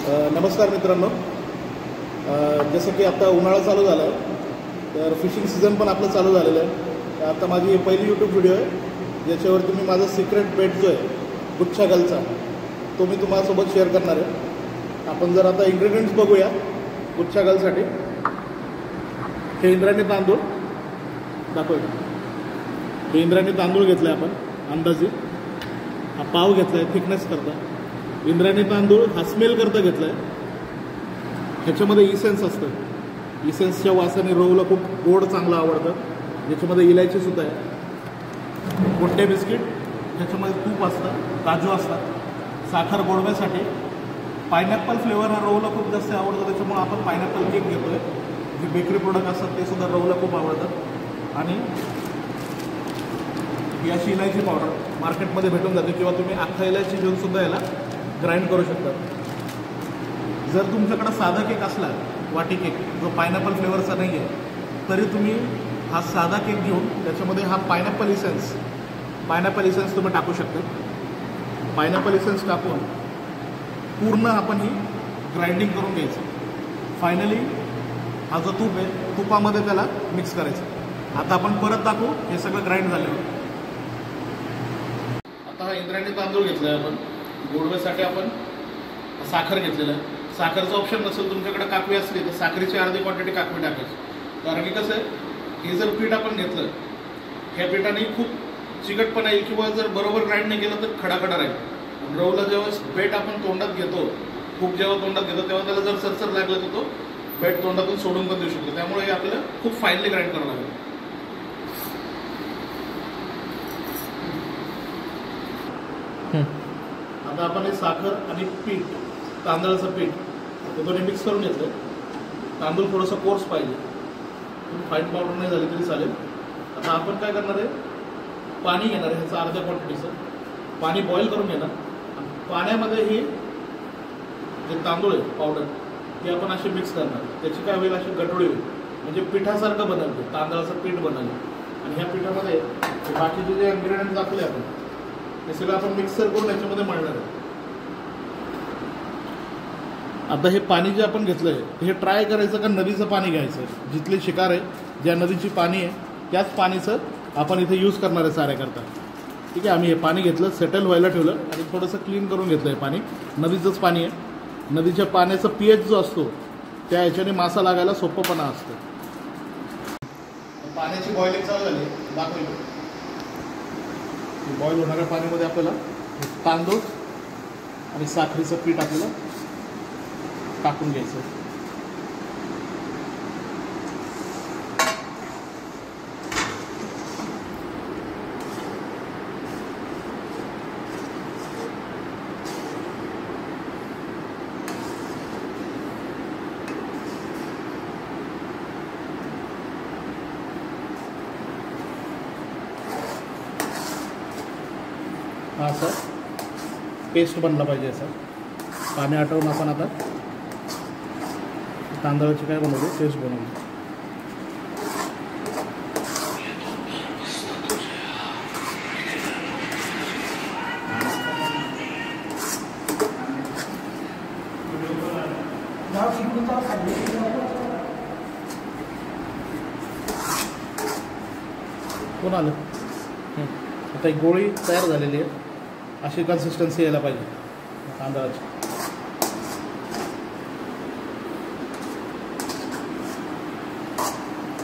नमस्कार मित्रांनो. जसं की आता उन्हाळा चालू झाला आहे, तर फिशिंग सीझन पण आपलं चालू झालेलं आहे. तर आता माझी पहिली यूट्यूब व्हिडिओ आहे ज्याच्यावरती मी माझा सिक्रेट बेट जो आहे गुच्छागलचा, तो मी तुम्हासोबत शेअर करणार आहे. आपण जर आता इन्ग्रेडियंट्स बघूया गुच्छागलसाठी. हे इंद्रायणी तांदूळ दाखवूया. हे इंद्रायणी तांदूळ घेतलं आहे आपण अंदाजे. हा पाव घेतला आहे थिकनेस करता. इंद्रायणी तांदूळ हा स्मेल करता घेतला आहे. ह्याच्यामध्ये इसेन्स असतं. इसेन्सच्या वासाने रोहूला खूप गोड चांगलं आवडतं. ज्याच्यामध्ये इलायचीसुद्धा आहे. गोट्टे बिस्किट, ह्याच्यामध्ये तूप असतं, काजू असतात. साखर गोडव्यासाठी. पायनॅपल फ्लेवर हा रोहूला खूप जास्त आवडतो, त्याच्यामुळे आपण पायनॅपल केक घेतो आहे. जे बेकरी प्रोडक्ट असतात ते सुद्धा रोहूला खूप आवडतात. आणि ही अशी इलायची पावडर मार्केटमध्ये भेटून जाते, किंवा तुम्ही अख्खा इलायची घेऊनसुद्धा याला ग्राइंड करू शकता. जर तुमच्याकडं साधा केक असला, वाटी केक जो पायनॅपल फ्लेवरचा नाही आहे, तरी तुम्ही हा साधा केक घेऊन त्याच्यामध्ये हा पायनॅपल इसेन्स तुम्ही टाकू शकता. पायनॅपल इसेन्स टाकून पूर्ण आपण ही ग्राइंडिंग करून घ्यायचं. फायनली हा जो तूप आहे तुपामध्ये त्याला मिक्स करायचं. आता आपण परत दाखवू हे सगळं ग्राइंड झालेलं. आता हा इंद्रायणी तांदूळ घेतला आहे आपण. गोडव्यासाठी आपण साखर घेतलेलं आहे. साखरचं ऑप्शन नसेल तुमच्याकडे काकवी असली तर साखरेची अर्धी क्वांटिटी काकवी टाकायची. कारण की कसं आहे, हे जर पीठ आपण घेतलं, ह्या पिठाने खूप चिकटपणा येईल, किंवा जर बरोबर ग्राइंड नाही केलं तर खडाखडा राहील. रोहूला जेव्हा बेट आपण तोंडात घेतो, खूप जेव्हा तोंडात घेतो तेव्हा त्याला जर सरसर लागलं तर तो बेट तोंडातून सोडून पण देऊ शकतो. त्यामुळे हे आपल्याला खूप फाईनली ग्राइंड करावं लागेल. आता आपण हे साखर आणि पीठ, तांदळाचं पीठ हे दोन्ही मिक्स करून घेतलं. तांदूळ थोडंसं कोर्स पाहिजे, फाईन पावडर नाही झाली तरी चालेल. आता आपण काय करणार आहे, पाणी घेणार आहे ह्याचं अर्ध्या क्वांटिटीचं. पाणी बॉईल करून घेणार. पाण्यामध्ये ही जे तांदूळ आहे पावडर ती आपण अशी मिक्स करणार. त्याची काय होईल, अशी गठोडी होईल, म्हणजे पिठासारखं बनल, ते तांदळाचं पीठ बनल. आणि ह्या पिठामध्ये बाकीचे जे इन्ग्रेडियंट दाखवले आपण हे सगळं आपण मिक्सर करून याच्यामध्ये मळणार आहे. आता हे पाणी जे आपण घेतलंय हे ट्राय करायचं का नदीचं पाणी घ्यायचं. जिथली शिकार आहे, ज्या नदीची पाणी आहे त्याच पाणीचं आपण इथे यूज करणार आहे साऱ्याकरता. ठीक आहे. आम्ही हे पाणी घेतलं, सेटल व्हायला ठेवलं आणि थोडंसं क्लीन करून घेतलं. हे पाणी नदीचंच पाणी आहे. नदीच्या पाण्याचा पीएच जो असतो त्या ह्याच्याने मासा लागायला सोपंपणा असतो. पाण्याची बॉइलिंग चालू झाली, दाखवली. बॉईल होणाऱ्या पाण्यामध्ये आपल्याला तांदूळ आणि साखरेचं पीठ आपल्याला टाकून घ्यायचं. हा असं पेस्ट बनला पाहिजे. असं पाणी आटवून आपण आता तांदळाची काय बनवली, पेस्ट बनवली. कोण आलं. आता एक गोळी तयार झालेली आहे. अशी कन्सिस्टन्सी यायला पाहिजे तांदळाची.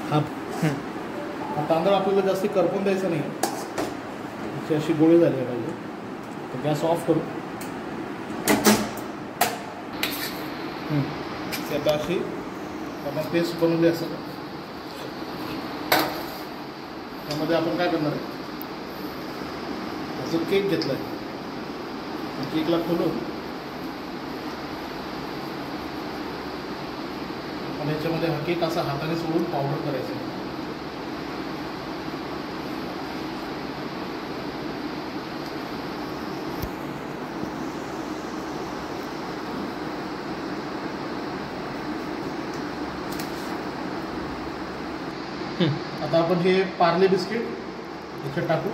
हा तांदूळ आपल्याला जास्त करपून द्यायचं नाही. त्याची अशी गोळी झाली पाहिजे. तर गॅस ऑफ करू. आता अशी आपण पेस्ट बनवली असं. त्यामध्ये आपण काय करणार आहे, जो केक घेतला आहे केकला खोलून आणि याच्यामध्ये हा केक असा हाताने सोडून पावडर करायचं. आता आपण हे पार्ले बिस्किट याच्यात टाकू.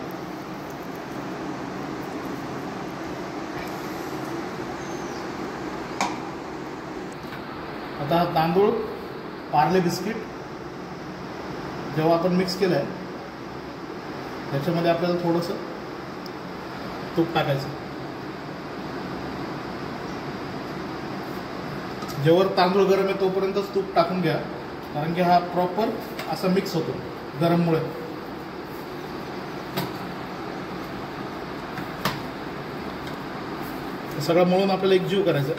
आता हा तांदूळ, पार्ले बिस्किट जेव्हा आपण मिक्स केलं आहे त्याच्यामध्ये आपल्याला थोडंसं तूप टाकायचं. जेव्हा तांदूळ गरम आहे तोपर्यंतच तूप टाकून घ्या, कारण की हा प्रॉपर असा मिक्स होतो गरममुळे. सगळं मळून आपल्याला एकजीव करायचं.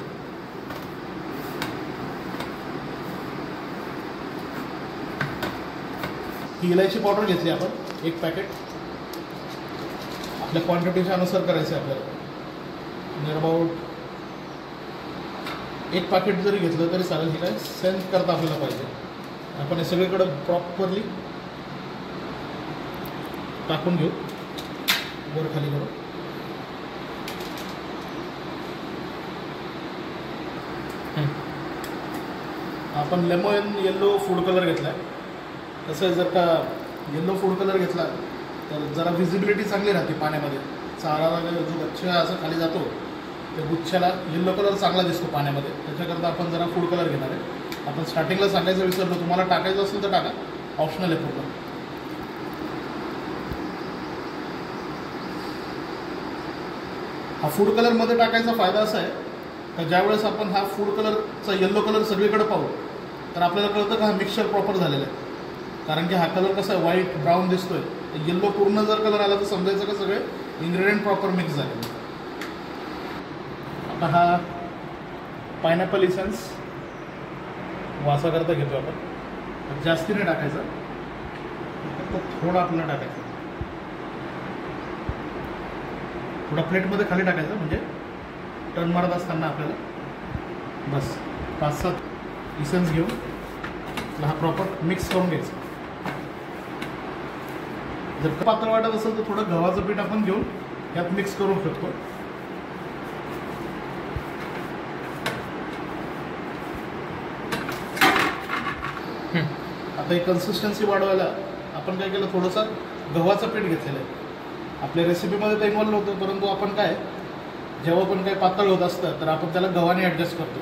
ही इलायची पावडर घेतली आपण 1 पॅकेट. आपल्या क्वांटिटीच्या अनुसार करायचं आहे आपल्याला. नियर अबाउट 1 पॅकेट जरी घेतलं तरी चालेल. हे काय सेन्स करता आपल्याला पाहिजे. आपण हे सगळीकडे प्रॉपरली टाकून घेऊ, वर खाली करू. आपण लेमन येल्लो फूड कलर घेतला आहे. कसं आहे, जर का येल्लो फूड कलर घेतला तर जरा व्हिजिबिलिटी चांगली राहते पाण्यामध्ये. चारा जो गुच्छा असं खाली जातो त्या गुच्छाला येल्लो कलर चांगला दिसतो पाण्यामध्ये. त्याच्याकरता आपण जरा फूड कलर घेणार आहे. आपण स्टार्टिंगला सांगायचं विसरलो, तुम्हाला टाकायचं असेल तर टाका, ऑप्शनल आहे पूर्ण. हा फूड कलरमध्ये टाकायचा फायदा असा आहे का ज्यावेळेस आपण हा फूड कलरचा येल्लो कलर सगळीकडे पाहू तर आपल्याला कळतं का हा मिक्सचर प्रॉपर झालेला आहे. कारण की हा कलर कसा आहे, व्हाईट ब्राऊन दिसतोय. येल्लो पूर्ण जर कलर आला तर समजायचं का सगळे इन्ग्रेडियंट प्रॉपर मिक्स झाले. आता हा पायनॅपल इसेन्स वासाकरता घेतो आपण. जास्ती नाही टाकायचा, थोडा आपल्याला टाकायचा. थोडा प्लेटमध्ये खाली टाकायचा, म्हणजे टर्न मारत असताना आपल्याला बस 5-7 इसेन्स घेऊन हा प्रॉपर मिक्स करून घ्यायचा. जर पातळ वाटत असेल तर थोडं गव्हाचं पीठ आपण घेऊन यात मिक्स करू शकतो. आता ही कन्सिस्टन्सी वाढवायला आपण काय केलं, थोडंसं गव्हाचं पीठ घेतलेलं आहे. आपल्या रेसिपीमध्ये ते इन्व्हॉल्व होतं, परंतु आपण काय जेव्हा पण काही पातळ होत असतं तर आपण त्याला गव्हाने ॲडजस्ट करतो.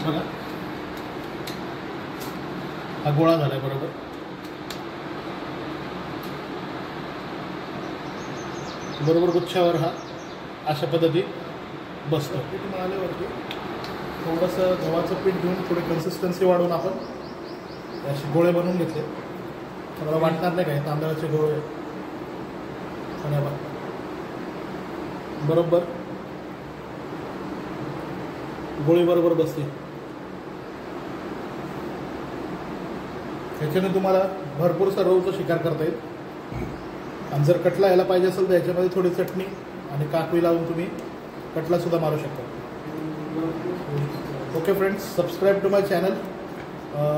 बघा हा गोळा झाला आहे बरोबर. बरोबर गुच्छावर हा अशा पद्धती बसतो. पीठ मिळाल्यावरती थोडंसं गव्हाचं पीठ घेऊन थोडी कन्सिस्टन्सी वाढवून आपण असे गोळे बनवून घेतले. मला वाटणार नाही काय तांदळाचे गोळे. आणि बरोबर गोळी बरोबर बसते. ह्याच्याने तुम्हाला भरपूरसा रवचा शिकार करता येईल. आणि जर कटला यायला पाहिजे असेल तर याच्यामध्ये थोडी चटणी आणि काकवी लावून तुम्ही कटलासुद्धा मारू शकता. Okay friends, subscribe to my channel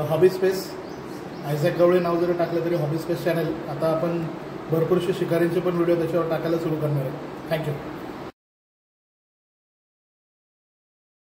Hobby Space. Isaac Gawale नाव जरी टाकलं तरी हॉबी स्पेस चॅनल. आता आपण भरपूरशे शिकारींचे पण व्हिडिओ त्याच्यावर टाकायला सुरू करणार आहे. थँक्यू.